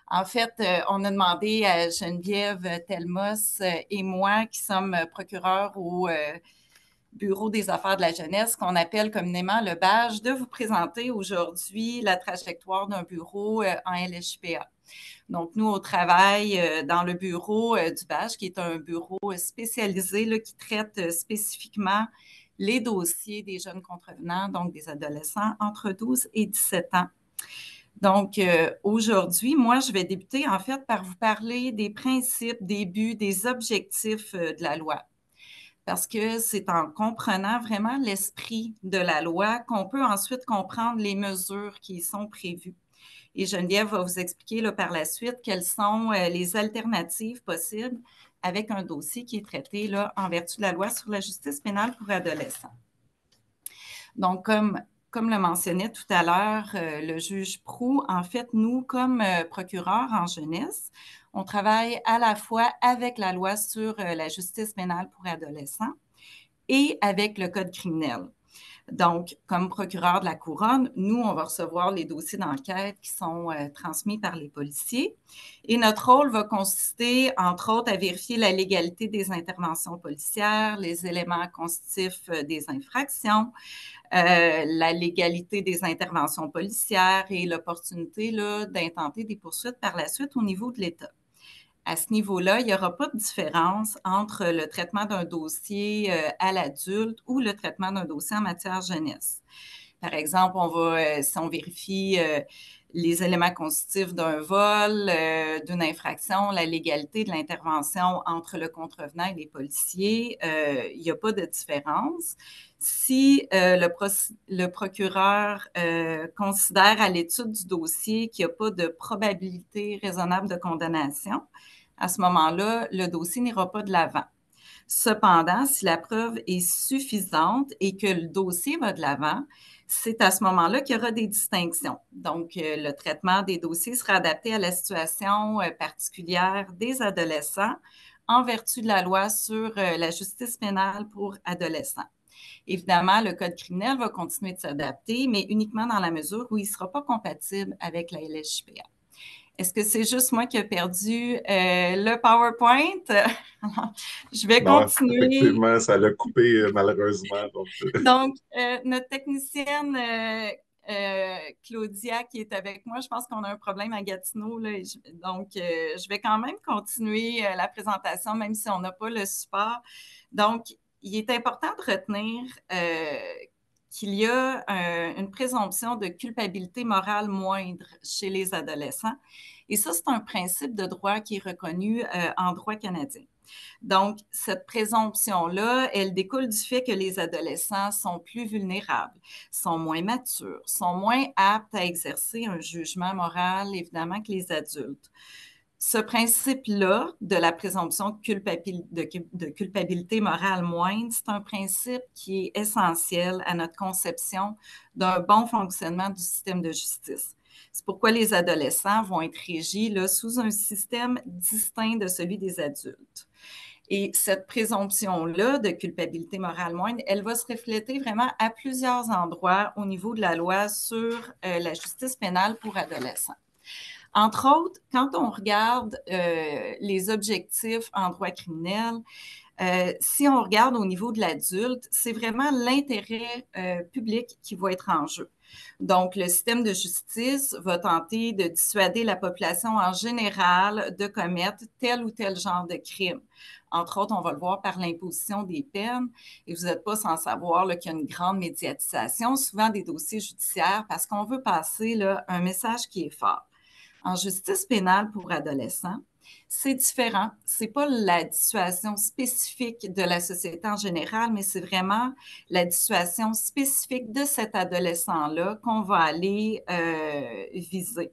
En fait, on a demandé à Geneviève Telmos et moi, qui sommes procureurs au Bureau des affaires de la jeunesse, qu'on appelle communément le BAJ, de vous présenter aujourd'hui la trajectoire d'un bureau en LSJPA. Donc, nous, on travaille dans le bureau du BAJ, qui est un bureau spécialisé là, qui traite spécifiquement les dossiers des jeunes contrevenants, donc des adolescents entre 12 et 17 ans. Donc, aujourd'hui, moi, je vais débuter en fait par vous parler des principes, des buts, des objectifs de la loi. Parce que c'est en comprenant vraiment l'esprit de la loi qu'on peut ensuite comprendre les mesures qui y sont prévues. Et Geneviève va vous expliquer là, par la suite quelles sont les alternatives possibles avec un dossier qui est traité là, en vertu de la loi sur la justice pénale pour adolescents. Donc, comme le mentionnait tout à l'heure le juge Proulx, en fait, nous, comme procureurs en jeunesse, on travaille à la fois avec la loi sur la justice pénale pour adolescents et avec le code criminel. Donc, comme procureur de la Couronne, nous, on va recevoir les dossiers d'enquête qui sont transmis par les policiers. Et notre rôle va consister, entre autres, à vérifier la légalité des interventions policières, les éléments constitutifs des infractions, la légalité des interventions policières et l'opportunité d'intenter des poursuites par la suite au niveau de l'État. À ce niveau-là, il n'y aura pas de différence entre le traitement d'un dossier à l'adulte ou le traitement d'un dossier en matière jeunesse. Par exemple, si on vérifie les éléments constitutifs d'un vol, d'une infraction, la légalité de l'intervention entre le contrevenant et les policiers, il n'y a pas de différence. Si le procureur considère à l'étude du dossier qu'il n'y a pas de probabilité raisonnable de condamnation, à ce moment-là, le dossier n'ira pas de l'avant. Cependant, si la preuve est suffisante et que le dossier va de l'avant, c'est à ce moment-là qu'il y aura des distinctions. Donc, le traitement des dossiers sera adapté à la situation particulière des adolescents en vertu de la loi sur la justice pénale pour adolescents. Évidemment, le code criminel va continuer de s'adapter, mais uniquement dans la mesure où il ne sera pas compatible avec la LSJPA. Est-ce que c'est juste moi qui ai perdu le PowerPoint? Je vais continuer. Effectivement, ça l'a coupé malheureusement. Donc, notre technicienne Claudia qui est avec moi, je pense qu'on a un problème à Gatineau. Là, donc, je vais quand même continuer la présentation, même si on n'a pas le support. Donc, il est important de retenir qu'il y a une présomption de culpabilité morale moindre chez les adolescents. Et ça, c'est un principe de droit qui est reconnu en droit canadien. Donc, cette présomption-là, elle découle du fait que les adolescents sont plus vulnérables, sont moins matures, sont moins aptes à exercer un jugement moral, évidemment, que les adultes. Ce principe-là de la présomption de culpabilité morale moindre, c'est un principe qui est essentiel à notre conception d'un bon fonctionnement du système de justice. C'est pourquoi les adolescents vont être régis là, sous un système distinct de celui des adultes. Et cette présomption-là de culpabilité morale moindre, elle va se refléter vraiment à plusieurs endroits au niveau de la loi sur la justice pénale pour adolescents. Entre autres, quand on regarde les objectifs en droit criminel, si on regarde au niveau de l'adulte, c'est vraiment l'intérêt public qui va être en jeu. Donc, le système de justice va tenter de dissuader la population en général de commettre tel ou tel genre de crime. Entre autres, on va le voir par l'imposition des peines. Et vous n'êtes pas sans savoir qu'il y a une grande médiatisation, souvent des dossiers judiciaires, parce qu'on veut passer là, un message qui est fort. En justice pénale pour adolescents, c'est différent. Ce n'est pas la dissuasion spécifique de la société en général, mais c'est vraiment la dissuasion spécifique de cet adolescent-là qu'on va aller viser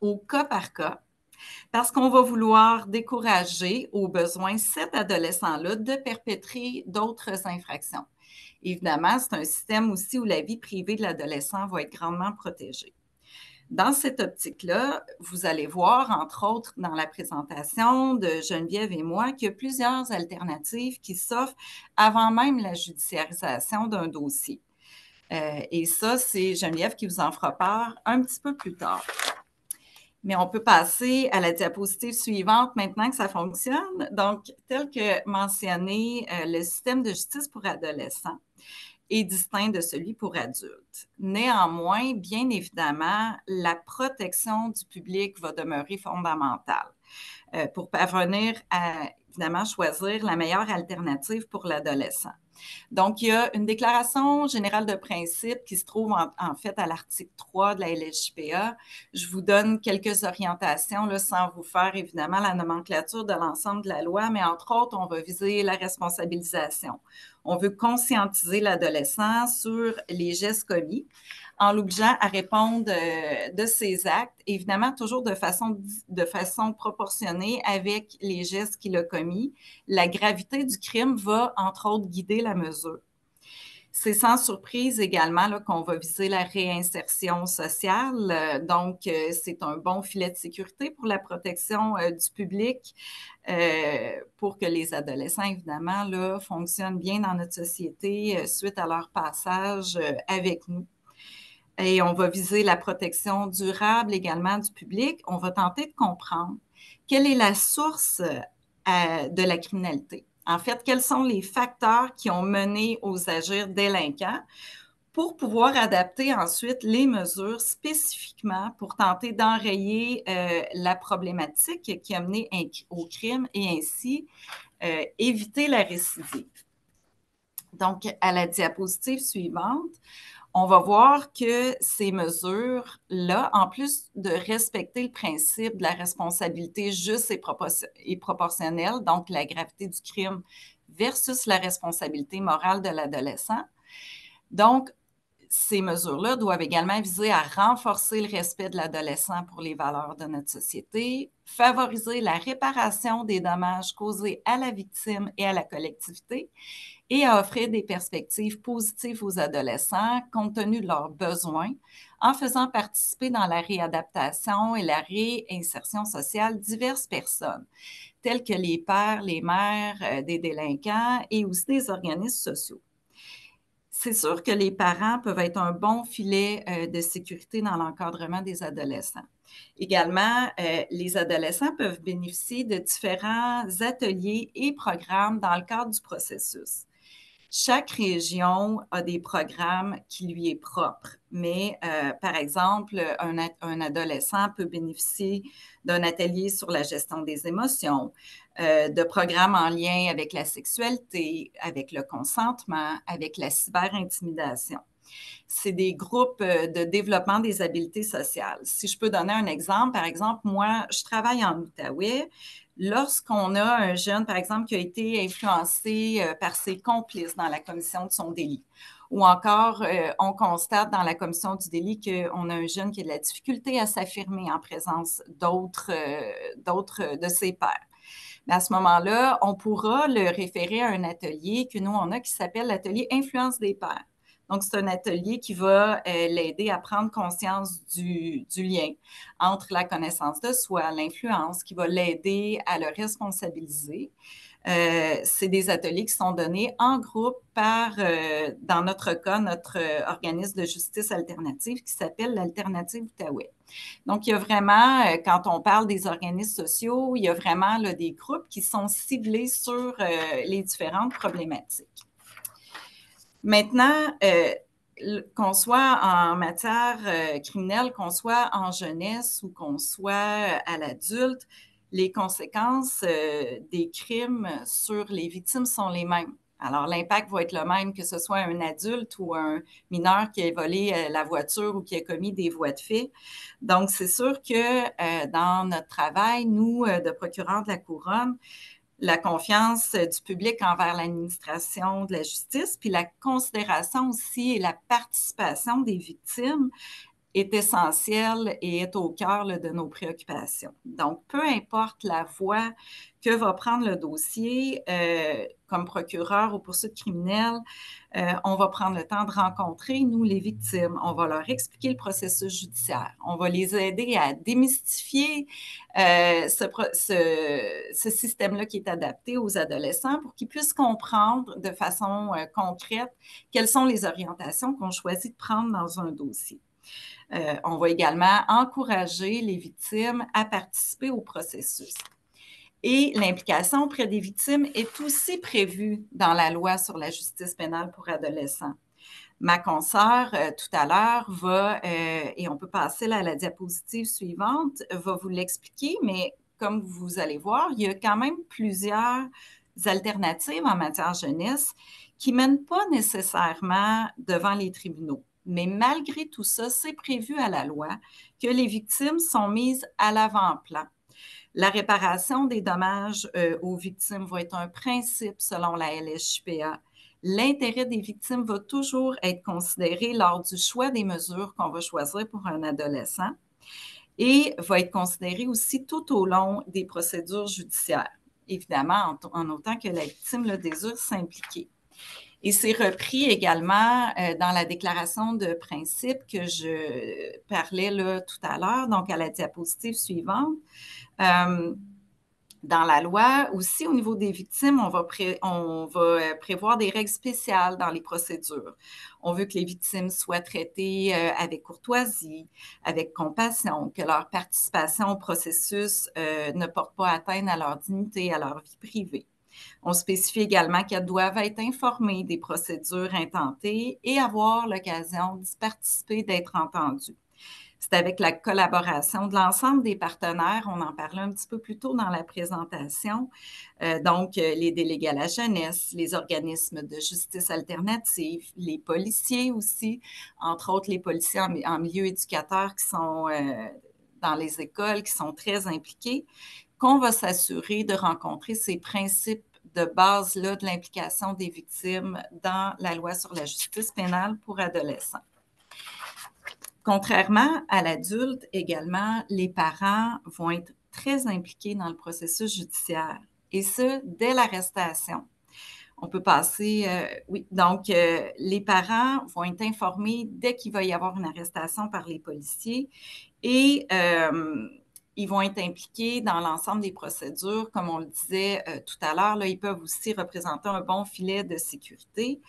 au cas par cas, parce qu'on va vouloir décourager au besoin cet adolescent-là de perpétrer d'autres infractions. Évidemment, c'est un système aussi où la vie privée de l'adolescent va être grandement protégée. Dans cette optique-là, vous allez voir, entre autres, dans la présentation de Geneviève et moi, qu'il y a plusieurs alternatives qui s'offrent avant même la judiciarisation d'un dossier. Et ça, c'est Geneviève qui vous en fera part un petit peu plus tard. Mais on peut passer à la diapositive suivante maintenant que ça fonctionne. Donc, tel que mentionné, le système de justice pour adolescents est distinct de celui pour adultes. Néanmoins, bien évidemment, la protection du public va demeurer fondamentale pour parvenir à, évidemment, choisir la meilleure alternative pour l'adolescent. Donc, il y a une déclaration générale de principe qui se trouve en fait à l'article 3 de la LSJPA. Je vous donne quelques orientations là, sans vous faire évidemment la nomenclature de l'ensemble de la loi, mais entre autres, on va viser la responsabilisation. On veut conscientiser l'adolescent sur les gestes commis en l'obligeant à répondre de ses actes, évidemment toujours de façon proportionnée avec les gestes qu'il a commis. La gravité du crime va, entre autres, guider la mesure. C'est sans surprise également là, qu'on va viser la réinsertion sociale. Donc, c'est un bon filet de sécurité pour la protection du public, pour que les adolescents, évidemment, là, fonctionnent bien dans notre société suite à leur passage avec nous. Et on va viser la protection durable également du public. On va tenter de comprendre quelle est la source de la criminalité. En fait, quels sont les facteurs qui ont mené aux agirs délinquants pour pouvoir adapter ensuite les mesures spécifiquement pour tenter d'enrayer la problématique qui a mené au crime et ainsi éviter la récidive. Donc, à la diapositive suivante, on va voir que ces mesures-là, en plus de respecter le principe de la responsabilité juste et proportionnelle, donc la gravité du crime versus la responsabilité morale de l'adolescent, donc ces mesures-là doivent également viser à renforcer le respect de l'adolescent pour les valeurs de notre société, favoriser la réparation des dommages causés à la victime et à la collectivité, et à offrir des perspectives positives aux adolescents compte tenu de leurs besoins, en faisant participer dans la réadaptation et la réinsertion sociale diverses personnes, telles que les pères, les mères des délinquants et aussi des organismes sociaux. C'est sûr que les parents peuvent être un bon filet de sécurité dans l'encadrement des adolescents. Également, les adolescents peuvent bénéficier de différents ateliers et programmes dans le cadre du processus. Chaque région a des programmes qui lui est propre, mais par exemple, un adolescent peut bénéficier d'un atelier sur la gestion des émotions, de programmes en lien avec la sexualité, avec le consentement, avec la cyberintimidation. C'est des groupes de développement des habiletés sociales. Si je peux donner un exemple, par exemple, moi, je travaille en Outaouais. Lorsqu'on a un jeune, par exemple, qui a été influencé par ses complices dans la commission de son délit, ou encore on constate dans la commission du délit qu'on a un jeune qui a de la difficulté à s'affirmer en présence d'autres de ses pairs. Mais à ce moment-là, on pourra le référer à un atelier que nous, on a qui s'appelle l'atelier Influence des pairs. Donc, c'est un atelier qui va l'aider à prendre conscience du lien entre la connaissance de soi, l'influence, qui va l'aider à le responsabiliser. C'est des ateliers qui sont donnés en groupe par, dans notre cas, notre organisme de justice alternative qui s'appelle l'Alternative Outaouais. Donc, il y a vraiment, quand on parle des organismes sociaux, il y a vraiment là, des groupes qui sont ciblés sur les différentes problématiques. Maintenant, qu'on soit en matière criminelle, qu'on soit en jeunesse ou qu'on soit à l'adulte, les conséquences des crimes sur les victimes sont les mêmes. Alors, l'impact va être le même que ce soit un adulte ou un mineur qui ait volé la voiture ou qui a commis des voies de fait. Donc, c'est sûr que dans notre travail, nous, de procureurs de la Couronne, la confiance du public envers l'administration de la justice, puis la considération aussi et la participation des victimes est essentielle et est au cœur là, de nos préoccupations. Donc, peu importe la voie que va prendre le dossier, comme procureur aux poursuites criminelles, on va prendre le temps de rencontrer, nous, les victimes. On va leur expliquer le processus judiciaire. On va les aider à démystifier ce système-là qui est adapté aux adolescents pour qu'ils puissent comprendre de façon concrète quelles sont les orientations qu'on choisit de prendre dans un dossier. On va également encourager les victimes à participer au processus. Et l'implication auprès des victimes est aussi prévue dans la loi sur la justice pénale pour adolescents. Ma consoeur, tout à l'heure, et on peut passer là à la diapositive suivante, va vous l'expliquer, mais comme vous allez voir, il y a quand même plusieurs alternatives en matière jeunesse qui ne mènent pas nécessairement devant les tribunaux. Mais malgré tout ça, c'est prévu à la loi que les victimes sont mises à l'avant-plan. La réparation des dommages aux victimes va être un principe selon la LSJPA. L'intérêt des victimes va toujours être considéré lors du choix des mesures qu'on va choisir pour un adolescent et va être considéré aussi tout au long des procédures judiciaires, évidemment en autant que la victime désire s'impliquer. Et c'est repris également dans la déclaration de principe que je parlais là, tout à l'heure, donc à la diapositive suivante. Dans la loi, aussi au niveau des victimes, on va prévoir des règles spéciales dans les procédures. On veut que les victimes soient traitées avec courtoisie, avec compassion, que leur participation au processus ne porte pas atteinte à leur dignité, à leur vie privée. On spécifie également qu'elles doivent être informées des procédures intentées et avoir l'occasion d'y participer, d'être entendues. C'est avec la collaboration de l'ensemble des partenaires, on en parlait un petit peu plus tôt dans la présentation, donc les délégués à la jeunesse, les organismes de justice alternative, les policiers aussi, entre autres les policiers en milieu éducateur qui sont dans les écoles, qui sont très impliqués, qu'on va s'assurer de rencontrer ces principes de base-là de l'implication des victimes dans la loi sur la justice pénale pour adolescents. Contrairement à l'adulte également, les parents vont être très impliqués dans le processus judiciaire, et ce, dès l'arrestation. On peut passer, donc les parents vont être informés dès qu'il va y avoir une arrestation par les policiers et ils vont être impliqués dans l'ensemble des procédures. Comme on le disait tout à l'heure, là, ils peuvent aussi représenter un bon filet de sécurité.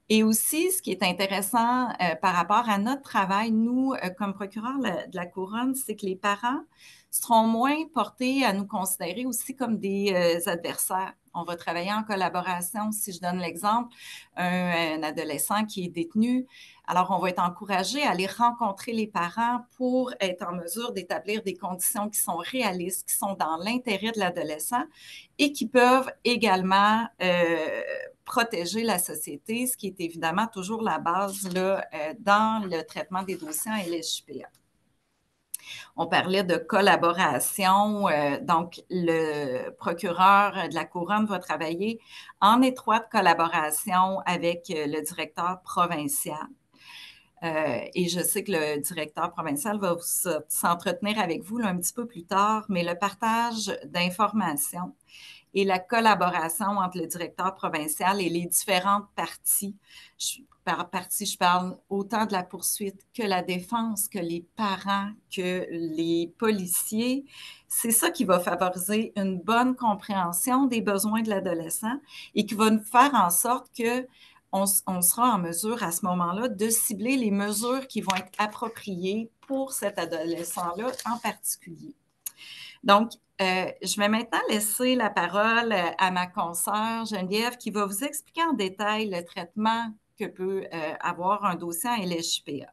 Et aussi, ce qui est intéressant par rapport à notre travail, nous, comme procureurs de la Couronne, c'est que les parents seront moins portés à nous considérer aussi comme des adversaires. On va travailler en collaboration. Si je donne l'exemple, un adolescent qui est détenu, alors on va être encouragé à aller rencontrer les parents pour être en mesure d'établir des conditions qui sont réalistes, qui sont dans l'intérêt de l'adolescent et qui peuvent également protéger la société, ce qui est évidemment toujours la base là, dans le traitement des dossiers en LSJPA. On parlait de collaboration, donc le procureur de la Couronne va travailler en étroite collaboration avec le directeur provincial. Et je sais que le directeur provincial va s'entretenir avec vous là, un petit peu plus tard, mais le partage d'informations et la collaboration entre le directeur provincial et les différentes parties. Par partie, je parle autant de la poursuite que la défense, que les parents, que les policiers. C'est ça qui va favoriser une bonne compréhension des besoins de l'adolescent et qui va nous faire en sorte qu'on sera en mesure à ce moment-là de cibler les mesures qui vont être appropriées pour cet adolescent-là en particulier. Donc, je vais maintenant laisser la parole à ma consoeur Geneviève qui va vous expliquer en détail le traitement que peut avoir un dossier en LSJPA.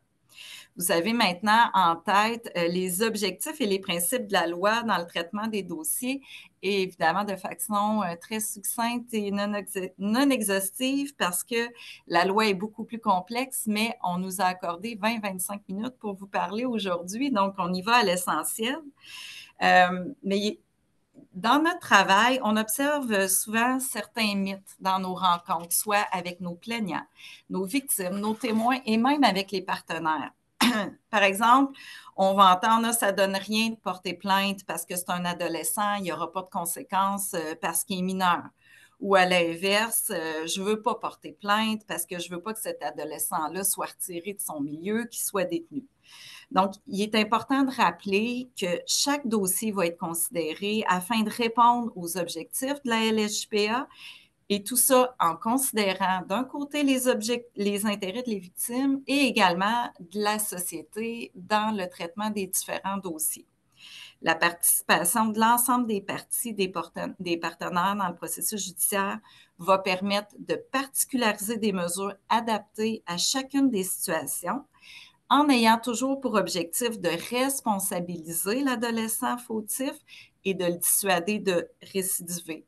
Vous avez maintenant en tête les objectifs et les principes de la loi dans le traitement des dossiers et évidemment de façon très succincte et non exhaustive parce que la loi est beaucoup plus complexe, mais on nous a accordé 20-25 minutes pour vous parler aujourd'hui, donc on y va à l'essentiel. Mais dans notre travail, on observe souvent certains mythes dans nos rencontres, soit avec nos plaignants, nos victimes, nos témoins et même avec les partenaires. Par exemple, on va entendre « ça ne donne rien de porter plainte parce que c'est un adolescent, il n'y aura pas de conséquences parce qu'il est mineur ». Ou à l'inverse, je ne veux pas porter plainte parce que je ne veux pas que cet adolescent-là soit retiré de son milieu, qu'il soit détenu. Donc, il est important de rappeler que chaque dossier va être considéré afin de répondre aux objectifs de la LSJPA Et tout ça en considérant d'un côté les intérêts des victimes et également de la société dans le traitement des différents dossiers. La participation de l'ensemble des parties, des partenaires dans le processus judiciaire va permettre de particulariser des mesures adaptées à chacune des situations en ayant toujours pour objectif de responsabiliser l'adolescent fautif et de le dissuader de récidiver.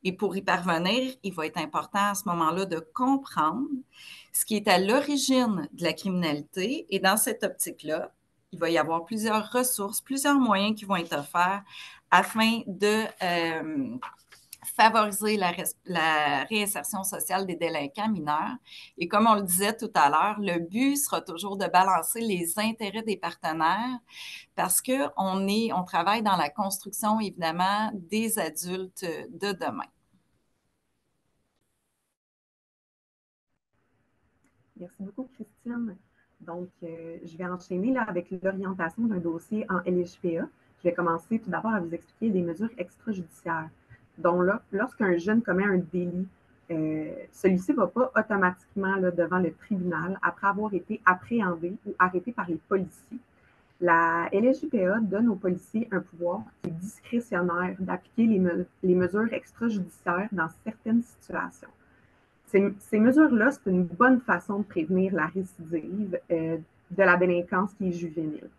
Et pour y parvenir, il va être important à ce moment-là de comprendre ce qui est à l'origine de la criminalité. Et dans cette optique-là, il va y avoir plusieurs ressources, plusieurs moyens qui vont être offerts afin de favoriser la réinsertion sociale des délinquants mineurs. Et comme on le disait tout à l'heure, le but sera toujours de balancer les intérêts des partenaires parce qu'on travaille dans la construction, évidemment, des adultes de demain. Merci beaucoup, Christine. Donc, je vais enchaîner là, avec l'orientation d'un dossier en LGPA. Je vais commencer tout d'abord à vous expliquer des mesures extrajudiciaires. Donc là, lorsqu'un jeune commet un délit, celui-ci ne va pas automatiquement là, devant le tribunal après avoir été appréhendé ou arrêté par les policiers. La LGPA donne aux policiers un pouvoir qui est discrétionnaire d'appliquer les mesures extrajudiciaires dans certaines situations. Ces mesures-là, c'est une bonne façon de prévenir la récidive de la délinquance qui est juvénile.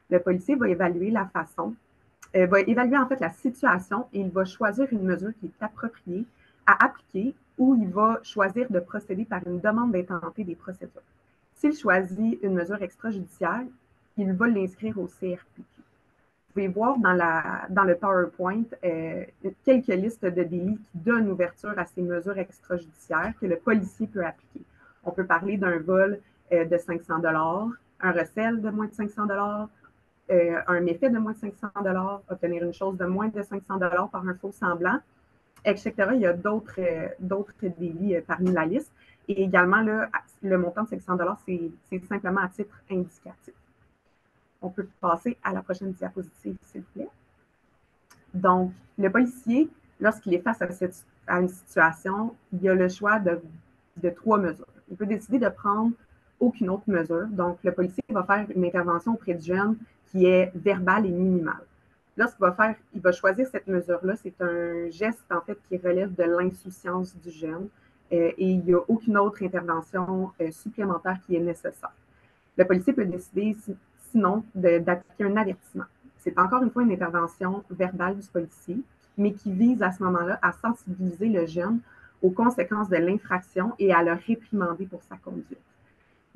Le policier va évaluer en fait la situation et il va choisir une mesure qui est appropriée à appliquer ou il va choisir de procéder par une demande d'intenter des procédures. S'il choisit une mesure extrajudiciaire, il va l'inscrire au CRPQ. Vous pouvez voir dans le PowerPoint quelques listes de délits qui donnent ouverture à ces mesures extrajudiciaires que le policier peut appliquer. On peut parler d'un vol de 500 $, un recel de moins de 500 $, un méfait de moins de 500 $, obtenir une chose de moins de 500 $ par un faux semblant, etc. Il y a d'autres délits parmi la liste. Et également, là, le montant de 500 $, c'est simplement à titre indicatif. On peut passer à la prochaine diapositive, s'il vous plaît. Donc, le policier, lorsqu'il est face à une situation, il a le choix de 3 mesures. Il peut décider de prendre aucune autre mesure. Donc, le policier va faire une intervention auprès du jeune qui est verbale et minimale. Il va choisir cette mesure-là. C'est un geste, en fait, qui relève de l'insouciance du jeune et il n'y a aucune autre intervention supplémentaire qui est nécessaire. Le policier peut décider sinon d'appliquer un avertissement. C'est encore une fois une intervention verbale du policier, mais qui vise à ce moment-là à sensibiliser le jeune aux conséquences de l'infraction et à le réprimander pour sa conduite.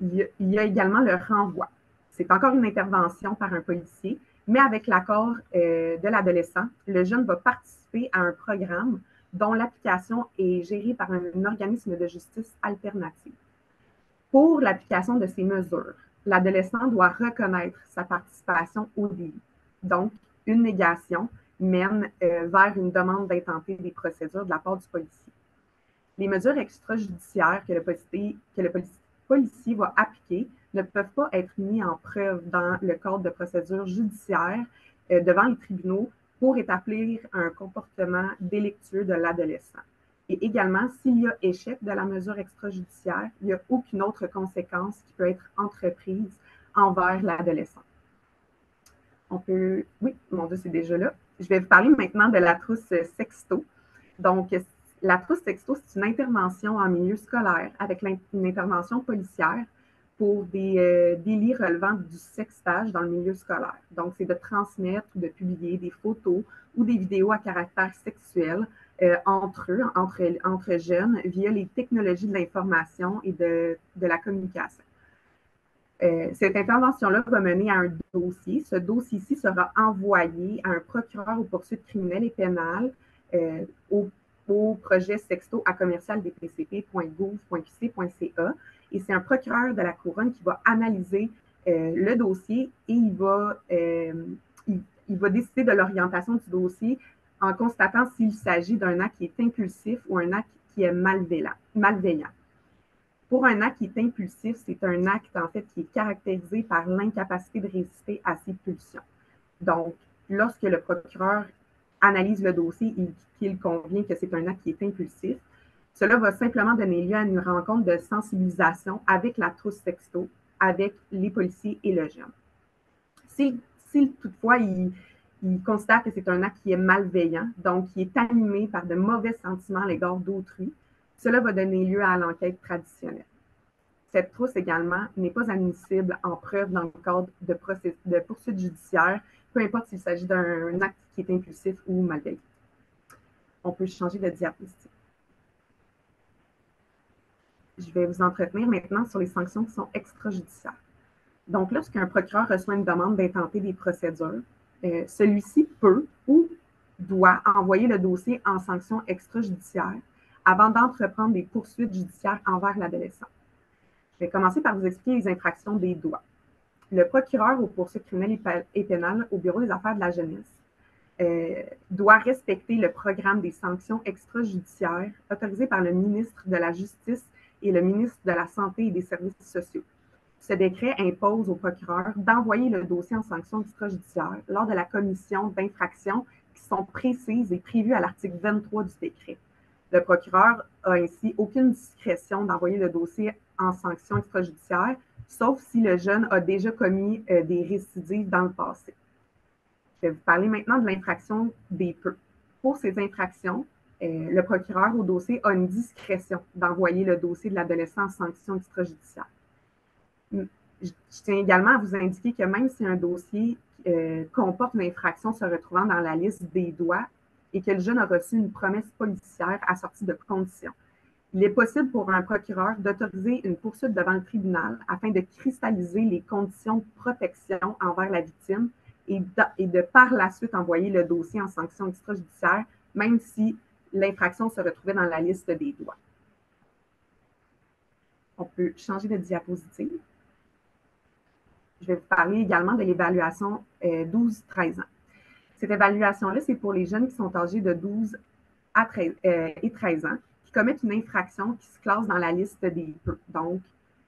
Il y a également le renvoi. C'est encore une intervention par un policier, mais avec l'accord de l'adolescent, le jeune va participer à un programme dont l'application est gérée par un organisme de justice alternative. Pour l'application de ces mesures, l'adolescent doit reconnaître sa participation au délit. Donc, une négation mène vers une demande d'intenter des procédures de la part du policier. Les mesures extrajudiciaires que le policier va appliquer ne peuvent pas être mises en preuve dans le cadre de procédures judiciaires devant les tribunaux pour établir un comportement délictueux de l'adolescent. Et également, s'il y a échec de la mesure extrajudiciaire, il n'y a aucune autre conséquence qui peut être entreprise envers l'adolescent. Oui, mon Dieu, c'est déjà là. Je vais vous parler maintenant de la trousse sexto. Donc, la trousse sexto, c'est une intervention en milieu scolaire avec une intervention policière pour des délits relevant du sextage dans le milieu scolaire. Donc, c'est de transmettre ou de publier des photos ou des vidéos à caractère sexuel entre jeunes, via les technologies de l'information et de la communication. Cette intervention-là va mener à un dossier. Ce dossier-ci sera envoyé à un procureur aux poursuites criminelles et pénales au projet sexto@commercialdpcp.gouv.qc.ca. Et c'est un procureur de la Couronne qui va analyser le dossier et il va décider de l'orientation du dossier en constatant s'il s'agit d'un acte qui est impulsif ou un acte qui est malveillant. Pour un acte qui est impulsif, c'est un acte en fait qui est caractérisé par l'incapacité de résister à ses pulsions. Donc, lorsque le procureur analyse le dossier et qu'il convient que c'est un acte qui est impulsif, Cela va simplement donner lieu à une rencontre de sensibilisation avec la trousse sexto, avec les policiers et le jeune. Si toutefois il considère que c'est un acte qui est malveillant, donc qui est animé par de mauvais sentiments à l'égard d'autrui, cela va donner lieu à l'enquête traditionnelle. Cette trousse également n'est pas admissible en preuve dans le cadre de poursuites judiciaires, peu importe s'il s'agit d'un acte qui est impulsif ou malveillant. On peut changer de diapositive. Je vais vous entretenir maintenant sur les sanctions qui sont extrajudiciaires. Donc, lorsqu'un procureur reçoit une demande d'intenter des procédures, celui-ci peut ou doit envoyer le dossier en sanction extrajudiciaire avant d'entreprendre des poursuites judiciaires envers l'adolescent. Je vais commencer par vous expliquer les infractions des doigts. Le procureur aux poursuites criminelles et pénales au Bureau des affaires de la jeunesse doit respecter le programme des sanctions extrajudiciaires autorisé par le ministre de la Justice et le ministre de la Santé et des Services sociaux. Ce décret impose au procureur d'envoyer le dossier en sanction extrajudiciaire lors de la commission d'infractions qui sont précises et prévues à l'article 23 du décret. Le procureur a ainsi aucune discrétion d'envoyer le dossier en sanction extrajudiciaire, sauf si le jeune a déjà commis des récidives dans le passé. Je vais vous parler maintenant de l'infraction des peu. Pour ces infractions, le procureur au dossier a une discrétion d'envoyer le dossier de l'adolescent en sanction extrajudiciaire. Je tiens également à vous indiquer que même si un dossier comporte une infraction se retrouvant dans la liste des doigts et que le jeune a reçu une promesse policière assortie de conditions, il est possible pour un procureur d'autoriser une poursuite devant le tribunal afin de cristalliser les conditions de protection envers la victime et de par la suite envoyer le dossier en sanction extrajudiciaire, même si l'infraction se retrouvait dans la liste des doigts. On peut changer de diapositive. Je vais vous parler également de l'évaluation 12-13 ans. Cette évaluation-là, c'est pour les jeunes qui sont âgés de 12 à 13 ans, qui commettent une infraction qui se classe dans la liste des peu. Donc,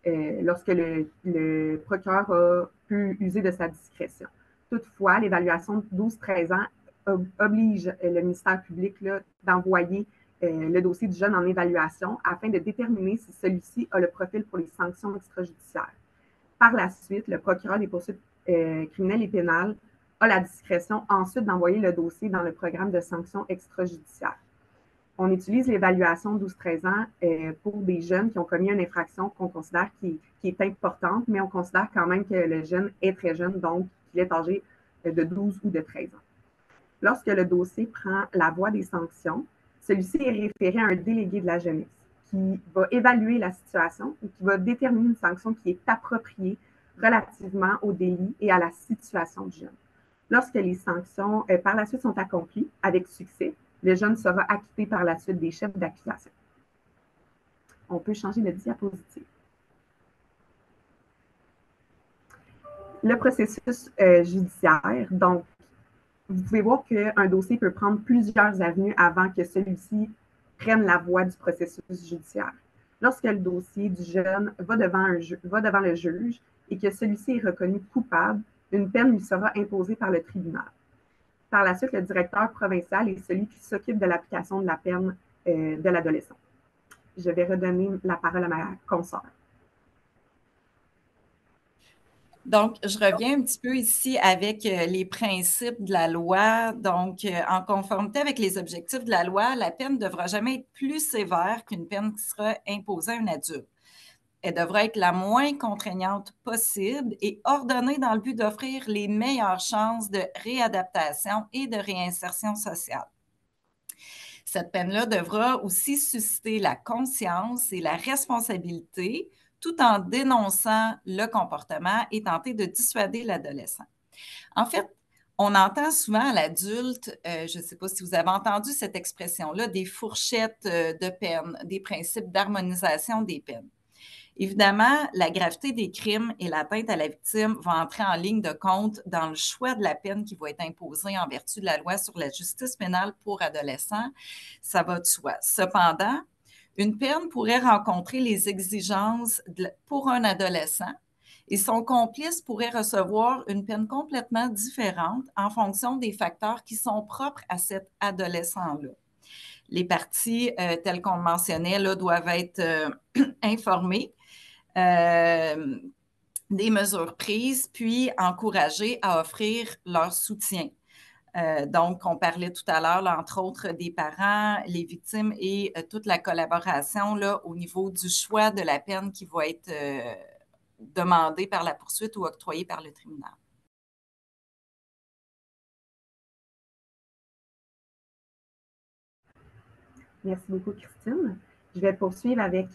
lorsque le procureur a pu user de sa discrétion. Toutefois, l'évaluation 12-13 ans oblige le ministère public d'envoyer le dossier du jeune en évaluation afin de déterminer si celui-ci a le profil pour les sanctions extrajudiciaires. Par la suite, le procureur des poursuites criminelles et pénales a la discrétion ensuite d'envoyer le dossier dans le programme de sanctions extrajudiciaires. On utilise l'évaluation 12-13 ans pour des jeunes qui ont commis une infraction qu'on considère qui est importante, mais on considère quand même que le jeune est très jeune, donc qu'il est âgé de 12 ou de 13 ans. Lorsque le dossier prend la voie des sanctions, celui-ci est référé à un délégué de la jeunesse qui va évaluer la situation et qui va déterminer une sanction qui est appropriée relativement au délit et à la situation du jeune. Lorsque les sanctions par la suite sont accomplies avec succès, le jeune sera acquitté par la suite des chefs d'accusation. On peut changer de diapositive. Le processus judiciaire, donc, vous pouvez voir qu'un dossier peut prendre plusieurs avenues avant que celui-ci prenne la voie du processus judiciaire. Lorsque le dossier du jeune va devant le juge et que celui-ci est reconnu coupable, une peine lui sera imposée par le tribunal. Par la suite, le directeur provincial est celui qui s'occupe de l'application de la peine de l'adolescent. Je vais redonner la parole à ma consoeur. Donc, je reviens un petit peu ici avec les principes de la loi. Donc, en conformité avec les objectifs de la loi, la peine ne devra jamais être plus sévère qu'une peine qui sera imposée à un adulte. Elle devra être la moins contraignante possible et ordonnée dans le but d'offrir les meilleures chances de réadaptation et de réinsertion sociale. Cette peine-là devra aussi susciter la conscience et la responsabilité tout en dénonçant le comportement et tenter de dissuader l'adolescent. En fait, on entend souvent à l'adulte, je ne sais pas si vous avez entendu cette expression-là, des fourchettes de peine, des principes d'harmonisation des peines. Évidemment, la gravité des crimes et l'atteinte à la victime vont entrer en ligne de compte dans le choix de la peine qui va être imposée en vertu de la loi sur la justice pénale pour adolescents. Ça va de soi. Cependant, une peine pourrait rencontrer les exigences pour un adolescent et son complice pourrait recevoir une peine complètement différente en fonction des facteurs qui sont propres à cet adolescent-là. les parties, telles qu'on le mentionnait, là, doivent être informées des mesures prises, puis encouragées à offrir leur soutien. Donc, on parlait tout à l'heure, entre autres, des parents, les victimes et toute la collaboration là, au niveau du choix de la peine qui va être demandée par la poursuite ou octroyée par le tribunal. Merci beaucoup, Christine. Je vais poursuivre avec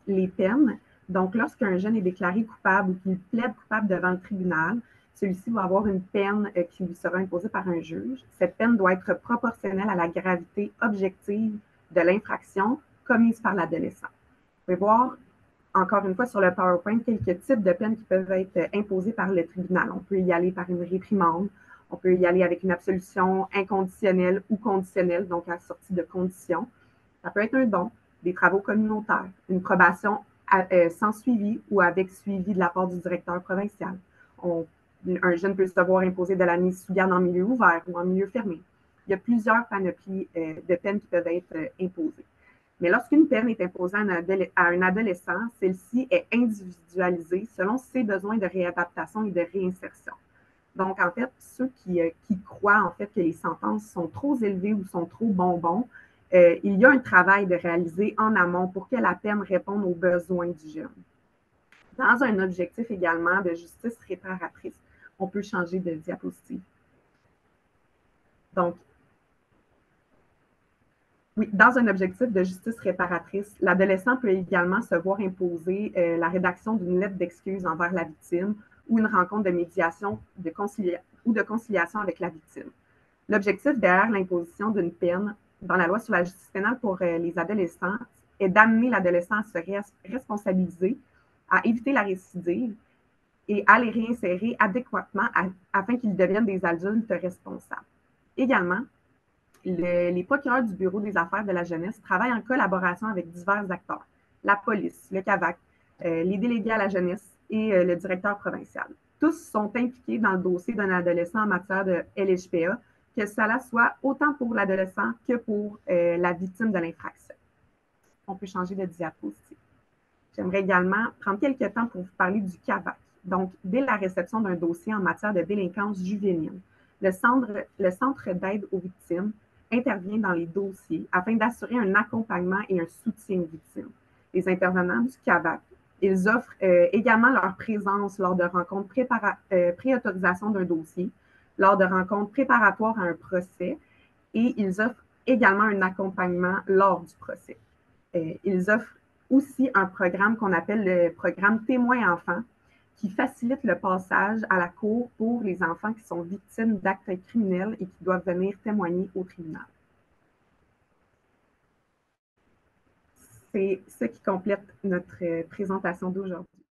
les peines. Donc, lorsqu'un jeune est déclaré coupable ou qu'il plaide coupable devant le tribunal, celui-ci va avoir une peine qui lui sera imposée par un juge. Cette peine doit être proportionnelle à la gravité objective de l'infraction commise par l'adolescent. Vous pouvez voir, encore une fois, sur le PowerPoint, quelques types de peines qui peuvent être imposées par le tribunal. On peut y aller par une réprimande, on peut y aller avec une absolution inconditionnelle ou conditionnelle, donc assortie de conditions. Ça peut être un don, des travaux communautaires, une probation sans suivi ou avec suivi de la part du directeur provincial. Un jeune peut se voir imposer de la mise sous garde en milieu ouvert ou en milieu fermé. Il y a plusieurs panoplies de peines qui peuvent être imposées. Mais lorsqu'une peine est imposée à un adolescent, celle-ci est individualisée selon ses besoins de réadaptation et de réinsertion. Donc, en fait, ceux qui croient en fait que les sentences sont trop élevées ou sont trop bonbons, il y a un travail de réaliser en amont pour que la peine réponde aux besoins du jeune. Dans un objectif également de justice réparatrice, on peut changer de diapositive. Donc, oui, dans un objectif de justice réparatrice, l'adolescent peut également se voir imposer la rédaction d'une lettre d'excuse envers la victime ou une rencontre de médiation ou de conciliation avec la victime. L'objectif derrière l'imposition d'une peine dans la loi sur la justice pénale pour les adolescents est d'amener l'adolescent à se responsabiliser, à éviter la récidive et à les réinsérer adéquatement afin qu'ils deviennent des adultes responsables. Également, les procureurs du Bureau des affaires de la jeunesse travaillent en collaboration avec divers acteurs, la police, le CAVAC, les délégués à la jeunesse et le directeur provincial. Tous sont impliqués dans le dossier d'un adolescent en matière de LHPA, que cela soit autant pour l'adolescent que pour la victime de l'infraction. On peut changer de diapositive. J'aimerais également prendre quelques temps pour vous parler du CAVAC. Donc, dès la réception d'un dossier en matière de délinquance juvénile, le centre d'aide aux victimes intervient dans les dossiers afin d'assurer un accompagnement et un soutien aux victimes. Les intervenants du CAVAC, ils offrent également leur présence lors de rencontres pré-autorisation d'un dossier, lors de rencontres préparatoires à un procès, et ils offrent également un accompagnement lors du procès. Ils offrent aussi un programme qu'on appelle le programme Témoins enfants, qui facilite le passage à la cour pour les enfants qui sont victimes d'actes criminels et qui doivent venir témoigner au tribunal. C'est ce qui complète notre présentation d'aujourd'hui.